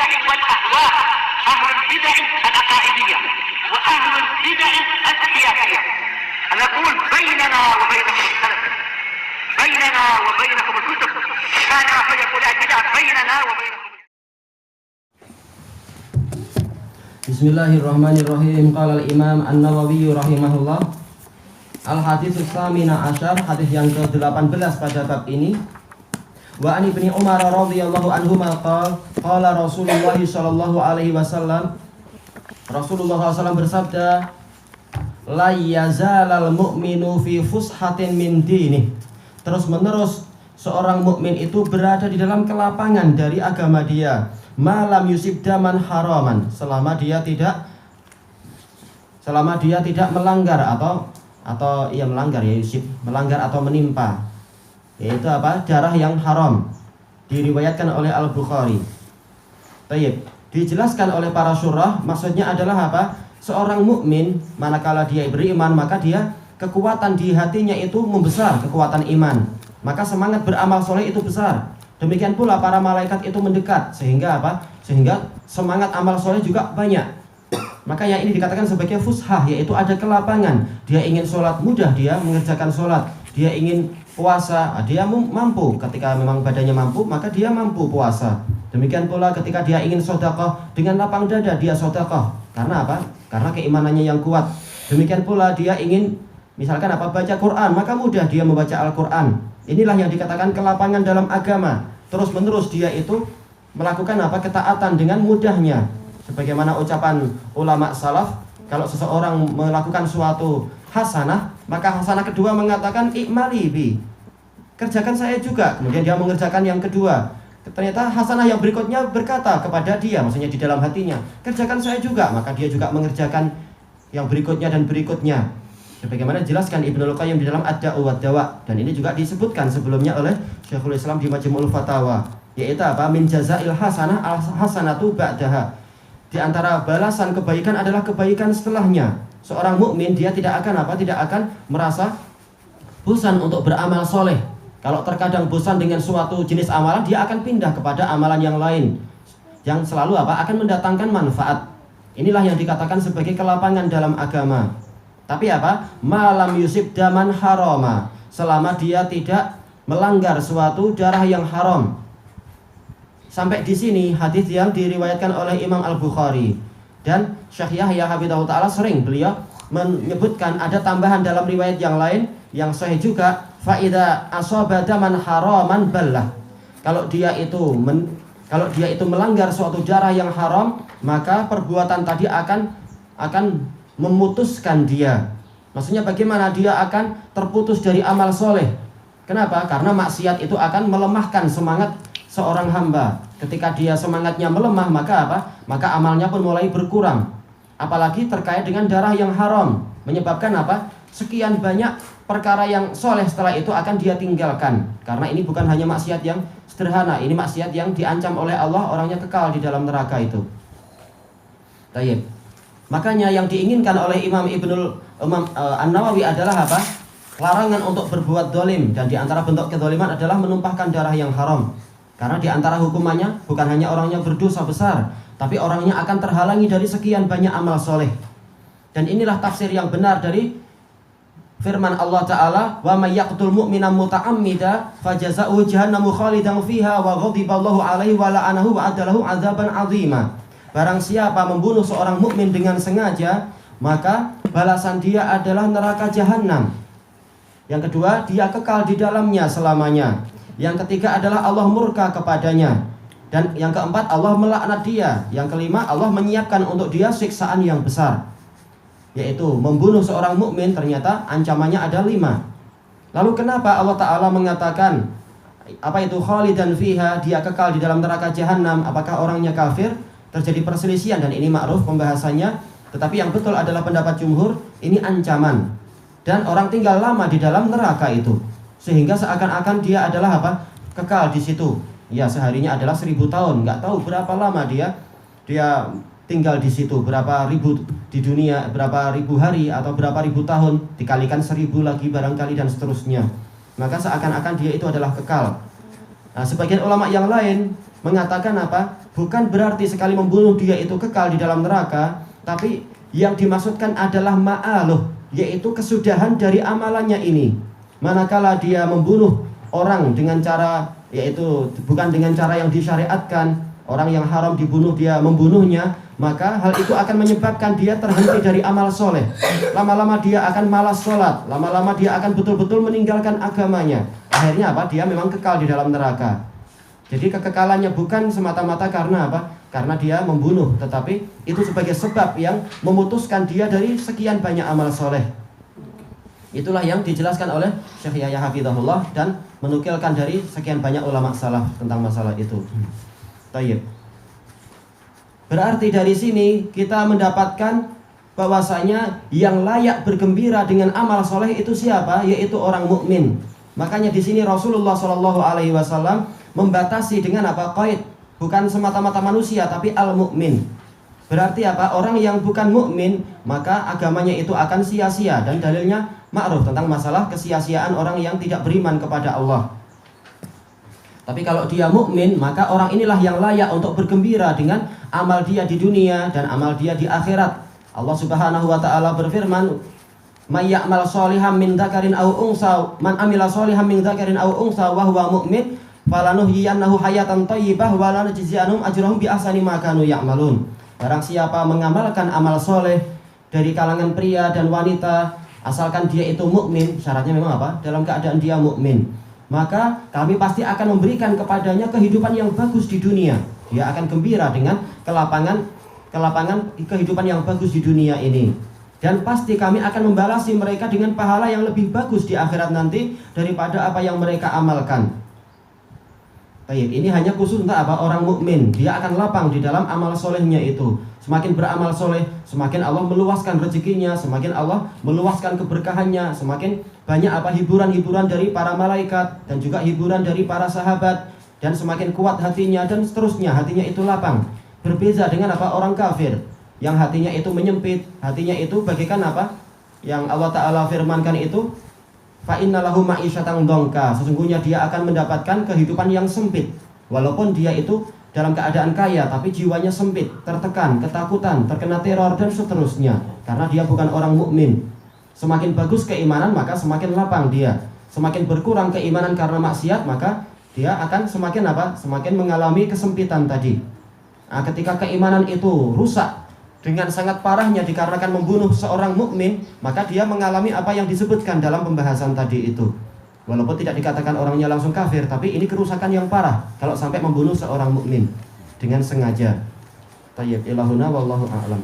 البدع والأهواء، أهل البدع العقائدية وأهل البدع السياسية. نقول بيننا وبينكم السلف، بيننا وبينكم الكتب، كان فيقول البدع بيننا وبينكم. Bismillahirrahmanirrahim. Qala al-Imam An-Nawawi rahimahullah. Al-hadits tsamina asyar, hadis yang ke-18 pada bab ini. Wa an Ibnu Umar radhiyallahu anhuma qala Rasulullah sallallahu alaihi wasallam, Rasulullah SAW bersabda, la yazalal mu'minu fi fushatin min dinih. Terus menerus seorang mukmin itu berada di dalam kelapangan dari agama dia, malam yusib daman haraman, selama dia tidak melanggar atau ia melanggar, ya yusib, melanggar atau menimpa, yaitu apa? Darah yang haram. Diriwayatkan oleh Al-Bukhari. Baik, dijelaskan oleh para syurah, maksudnya adalah apa? Seorang mukmin manakala dia beriman, maka dia kekuatan di hatinya itu membesar, kekuatan iman. Maka semangat beramal soleh itu besar. Demikian pula para malaikat itu mendekat, sehingga apa? Sehingga semangat amal soleh juga banyak. Maka yang ini dikatakan sebagai fushah, yaitu ada kelapangan. Dia ingin sholat mudah, dia mengerjakan sholat. Dia ingin puasa, dia mampu. Ketika memang badannya mampu, maka dia mampu puasa. Demikian pula ketika dia ingin sedekah, dengan lapang dada dia sedekah. Karena apa? Karena keimanannya yang kuat. Demikian pula dia ingin misalkan apa? Baca Quran, maka mudah dia membaca Al-Quran. Inilah yang dikatakan kelapangan dalam agama. Terus menerus dia itu melakukan apa? Ketaatan dengan mudahnya. Sebagaimana ucapan ulama salaf, kalau seseorang melakukan suatu hasanah, maka hasanah kedua mengatakan i'mali bi, kerjakan saya juga. Kemudian dia mengerjakan yang kedua. Ternyata hasanah yang berikutnya berkata kepada dia, maksudnya di dalam hatinya, kerjakan saya juga. Maka dia juga mengerjakan yang berikutnya dan berikutnya. Sebagaimana dijelaskan Ibnul Qayyim di dalam Ad-Da'u wad-Dawa, dan ini juga disebutkan sebelumnya oleh Syekhul Islam di Majmu'ul Fatawa, yaitu apa? Min jazail hasanah al-hasanatu ba'daha. Di antara balasan kebaikan adalah kebaikan setelahnya. Seorang mukmin dia tidak akan apa? Tidak akan merasa bosan untuk beramal soleh. Kalau terkadang bosan dengan suatu jenis amalan, dia akan pindah kepada amalan yang lain, yang selalu apa? Akan mendatangkan manfaat. Inilah yang dikatakan sebagai kelapangan dalam agama. Tapi apa? Malam yusib daman harama, selama dia tidak melanggar suatu darah yang haram. Sampai di sini hadis yang diriwayatkan oleh Imam Al-Bukhari. Dan Syekh Yahya Hafidhahu Ta'ala sering beliau menyebutkan ada tambahan dalam riwayat yang lain yang sahih juga, faida asaba daman haraman ballah. Kalau dia itu melanggar suatu darah yang haram, maka perbuatan tadi akan memutuskan dia. Maksudnya bagaimana? Dia akan terputus dari amal soleh. Kenapa? Karena maksiat itu akan melemahkan semangat seorang hamba. Ketika dia semangatnya melemah, maka apa? Maka amalnya pun mulai berkurang. Apalagi terkait dengan darah yang haram, menyebabkan apa? Sekian banyak perkara yang soleh setelah itu akan dia tinggalkan. Karena ini bukan hanya maksiat yang sederhana, ini maksiat yang diancam oleh Allah, orangnya kekal di dalam neraka itu. Tayyib. Makanya yang diinginkan oleh Imam An-Nawawi adalah apa? Larangan untuk berbuat dolim. Dan di antara bentuk kedoliman adalah menumpahkan darah yang haram. Karena di antara hukumannya bukan hanya orangnya berdosa besar, tapi orangnya akan terhalangi dari sekian banyak amal soleh. Dan inilah tafsir yang benar dari firman Allah Ta'ala, wa may yaqtul mu'mina muta'ammida fajaza'uhu jahannamu khalidan fiha wa ghadiballahu alaihi wa la'anahu wa adalahu azaban 'azima. Barang siapa membunuh seorang mukmin dengan sengaja, maka balasan dia adalah neraka jahanam. Yang kedua, dia kekal di dalamnya selamanya. Yang ketiga adalah Allah murka kepadanya. Dan yang keempat, Allah melaknat dia. Yang kelima, Allah menyiapkan untuk dia siksaan yang besar, yaitu membunuh seorang mukmin. Ternyata ancamannya ada 5. Lalu kenapa Allah Ta'ala mengatakan apa itu khalidan fiha, dia kekal di dalam neraka jahanam? Apakah orangnya kafir? Terjadi perselisihan dan ini ma'ruf pembahasannya. Tetapi yang betul adalah pendapat jumhur, ini ancaman. Dan orang tinggal lama di dalam neraka itu, sehingga seakan-akan dia adalah apa? Kekal di situ. Ya, seharinya adalah 1000 tahun. Nggak tahu berapa lama dia tinggal di situ, berapa ribu di dunia, berapa ribu hari atau berapa ribu tahun, dikalikan 1000 lagi barangkali dan seterusnya. Maka seakan-akan dia itu adalah kekal. Nah, sebagian ulama yang lain mengatakan apa? Bukan berarti sekali membunuh dia itu kekal di dalam neraka, tapi yang dimaksudkan adalah ma'aluh, yaitu kesudahan dari amalannya ini. Manakala dia membunuh orang dengan cara, yaitu bukan dengan cara yang disyariatkan, orang yang haram dibunuh dia membunuhnya, maka hal itu akan menyebabkan dia terhenti dari amal soleh. Lama-lama dia akan malas sholat, lama-lama dia akan betul-betul meninggalkan agamanya. Akhirnya apa? Dia memang kekal di dalam neraka. Jadi kekekalannya bukan semata-mata karena apa? Karena dia membunuh, tetapi itu sebagai sebab yang memutuskan dia dari sekian banyak amal soleh. Itulah yang dijelaskan oleh Syekh Yahya Hafizahullah dan menukilkan dari sekian banyak ulama salaf tentang masalah itu. Tayyib. Berarti dari sini kita mendapatkan bahwasanya yang layak bergembira dengan amal soleh itu siapa? Yaitu orang mukmin. Makanya di sini Rasulullah SAW membatasi dengan apa? Qaid, bukan semata-mata manusia tapi al-mukmin. Berarti apa? Orang yang bukan mukmin maka agamanya itu akan sia-sia, dan dalilnya ma'ruf tentang masalah kesia-siaan orang yang tidak beriman kepada Allah. Tapi kalau dia mukmin, maka orang inilah yang layak untuk bergembira dengan amal dia di dunia dan amal dia di akhirat. Allah Subhanahu wa taala berfirman, "May ya'mal sholihan min dzakarin aw unsa, man amila sholihan min dzakarin aw unsa wa huwa mu'min, falanuhyiyannahu hayatan thayyibah wa lanajziyannahum ajrahum bi ahsani ma kanu ya'malun." Barang siapa mengamalkan amal soleh dari kalangan pria dan wanita, asalkan dia itu mukmin, syaratnya memang apa? Dalam keadaan dia mukmin, maka kami pasti akan memberikan kepadanya kehidupan yang bagus di dunia. Dia akan gembira dengan kelapangan kehidupan yang bagus di dunia ini. Dan pasti kami akan membalasi mereka dengan pahala yang lebih bagus di akhirat nanti daripada apa yang mereka amalkan. Baik, ini hanya khusus untuk apa? Orang mukmin. Dia akan lapang di dalam amal solehnya itu. Semakin beramal soleh, semakin Allah meluaskan rezekinya, semakin Allah meluaskan keberkahannya, semakin banyak apa? Hiburan-hiburan dari para malaikat dan juga hiburan dari para sahabat, dan semakin kuat hatinya dan seterusnya. Hatinya itu lapang. Berbeza dengan apa? Orang kafir yang hatinya itu menyempit, hatinya itu bagaikan apa? Yang Allah Ta'ala firmankan itu, fa inna lahu ma'isyatan dongka, sesungguhnya dia akan mendapatkan kehidupan yang sempit. Walaupun dia itu dalam keadaan kaya, tapi jiwanya sempit, tertekan, ketakutan, terkena teror dan seterusnya, karena dia bukan orang mukmin. Semakin bagus keimanan, maka semakin lapang dia. Semakin berkurang keimanan karena maksiat, maka dia akan semakin apa? Semakin mengalami kesempitan tadi. Nah, ketika keimanan itu rusak dengan sangat parahnya dikarenakan membunuh seorang mukmin, maka dia mengalami apa yang disebutkan dalam pembahasan tadi itu. Walaupun tidak dikatakan orangnya langsung kafir, tapi ini kerusakan yang parah kalau sampai membunuh seorang mukmin dengan sengaja. Tayyib, ilahuna wallahu a'lam.